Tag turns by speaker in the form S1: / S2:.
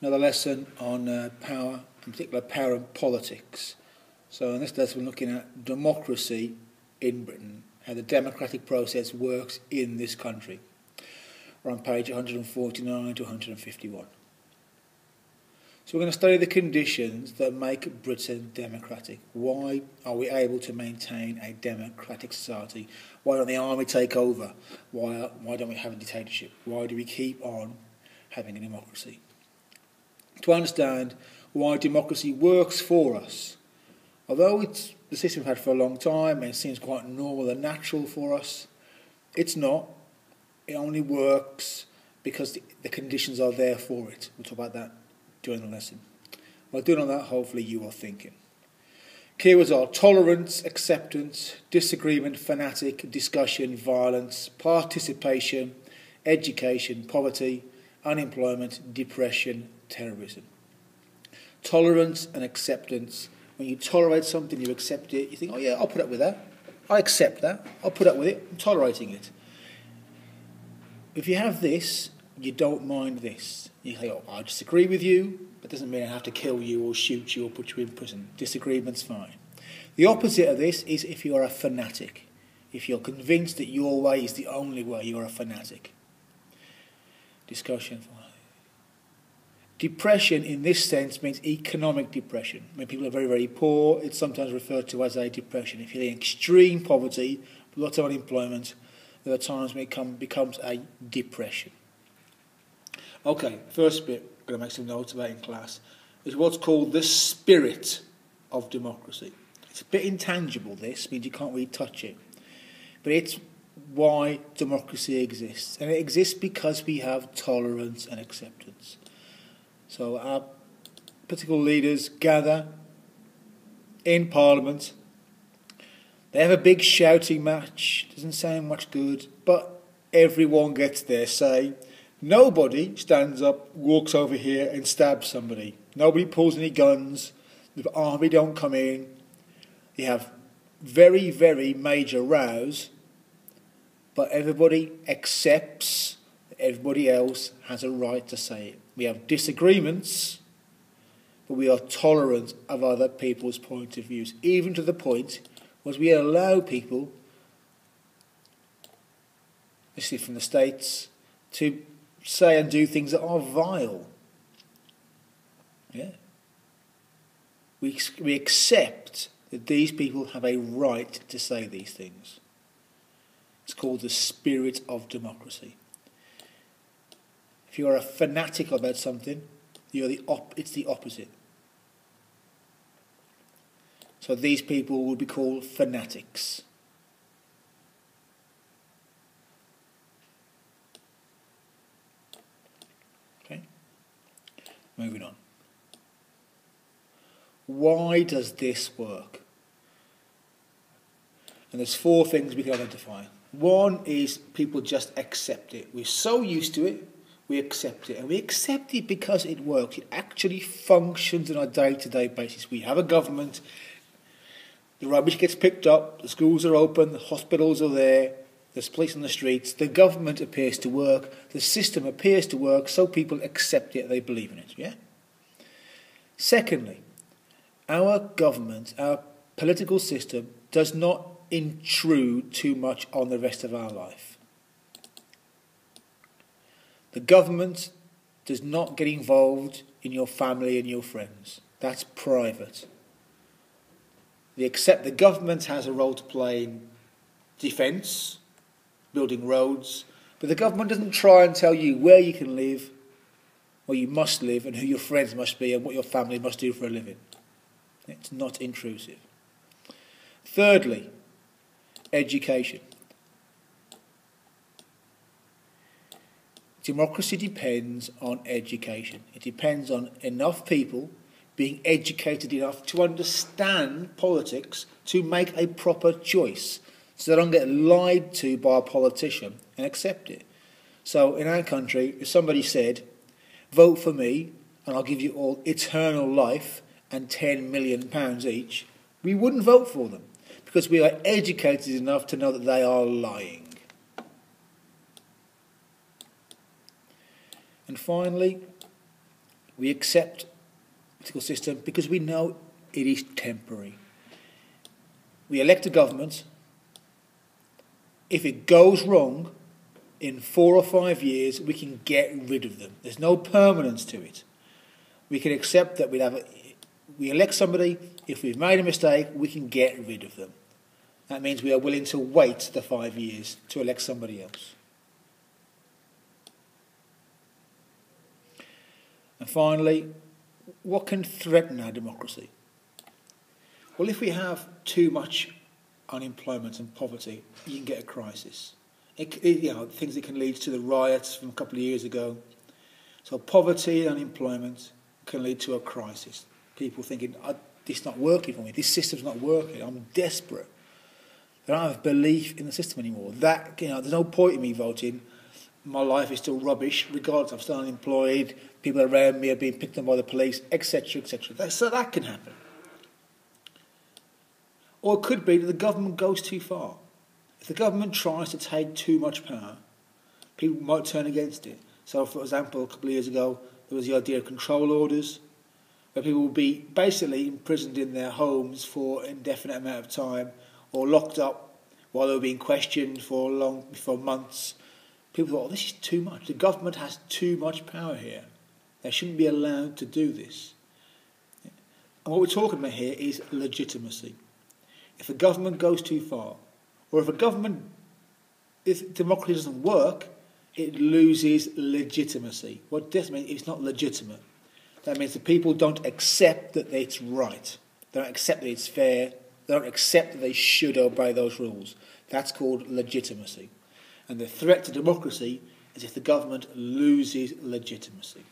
S1: Another lesson on power, in particular power and politics. So in this lesson we're looking at democracy in Britain, how the democratic process works in this country. We're on page 149 to 151. So we're going to study the conditions that make Britain democratic. Why are we able to maintain a democratic society? Why don't the army take over? Why don't we have a dictatorship? Why do we keep on having a democracy? To understand why democracy works for us, although it's the system we've had for a long time and it seems quite normal and natural for us, it's not. It only works because the conditions are there for it. We'll talk about that during the lesson. While doing all that, hopefully you are thinking. Keywords are tolerance, acceptance, disagreement, fanatic, discussion, violence, participation, education, poverty, unemployment, depression, terrorism. Tolerance and acceptance. When you tolerate something, you accept it, you think, oh yeah, I'll put up with that. I accept that. I'll put up with it. I'm tolerating it. If you have this, you don't mind this. You say, oh, I disagree with you, but it doesn't mean I have to kill you or shoot you or put you in prison. Disagreement's fine. The opposite of this is if you are a fanatic. If you're convinced that your way is the only way, you're a fanatic. Discussion. Depression in this sense means economic depression. When people are very, very poor, it's sometimes referred to as a depression. If you're in extreme poverty, lots of unemployment, there are times when it becomes a depression. Okay, first bit I'm going to make some notes about in class is what's called the spirit of democracy. It's a bit intangible, this means you can't really touch it. But it's why democracy exists. And it exists because we have tolerance and acceptance. So our political leaders gather in Parliament. They have a big shouting match. Doesn't sound much good, but everyone gets their say. Nobody stands up, walks over here and stabs somebody. Nobody pulls any guns. The army don't come in. You have very, very major rows, but everybody accepts that everybody else has a right to say it. We have disagreements, but we are tolerant of other people's point of views, even to the point where we allow people, especially from the States, to say and do things that are vile. Yeah. We accept that these people have a right to say these things. It's called the spirit of democracy. If you are a fanatic about something, it's the opposite. So these people would be called fanatics. Okay, moving on. Why does this work? And there's four things we can identify. One is people just accept it. We're so used to it, we accept it. And we accept it because it works. It actually functions on a day-to-day basis. We have a government. The rubbish gets picked up. The schools are open. The hospitals are there. There's police on the streets. The government appears to work. The system appears to work. So people accept it. They believe in it. Yeah. Secondly, our government, our political system, does not intrude too much on the rest of our life. The government does not get involved in your family and your friends. That's private. The government has a role to play in defence, building roads, but the government doesn't try and tell you where you can live, where you must live, and who your friends must be, and what your family must do for a living. It's not intrusive. Thirdly, education. Democracy depends on education. It depends on enough people being educated enough to understand politics to make a proper choice, so they don't get lied to by a politician and accept it. So in our country, if somebody said, vote for me and I'll give you all eternal life and £10 million each, we wouldn't vote for them because we are educated enough to know that they are lying. And finally, We accept the political system because we know it is temporary. We elect a government. If it goes wrong, in 4 or 5 years, we can get rid of them. There's no permanence to it. We can accept that we elect somebody. If we've made a mistake, we can get rid of them. That means we are willing to wait the 5 years to elect somebody else. And finally, what can threaten our democracy? Well, if we have too much unemployment and poverty, you can get a crisis. Things that can lead to the riots from a couple of years ago. So poverty and unemployment can lead to a crisis. People thinking, this is not working for me, this system's not working, I'm desperate. I don't have belief in the system anymore. There's no point in me voting. My life is still rubbish, regardless, I'm still unemployed, people around me are being picked on by the police, etc., etc. So that can happen. Or it could be that the government goes too far. If the government tries to take too much power, people might turn against it. So, for example, a couple of years ago, there was the idea of control orders, where people would be basically imprisoned in their homes for an indefinite amount of time, or locked up while they were being questioned for months. People thought, this is too much. The government has too much power here. They shouldn't be allowed to do this. And what we're talking about here is legitimacy. If a government goes too far, or if democracy doesn't work, it loses legitimacy. What does mean? It's not legitimate. That means the people don't accept that it's right. They don't accept that it's fair. They don't accept that they should obey those rules. That's called legitimacy. And the threat to democracy is if the government loses legitimacy.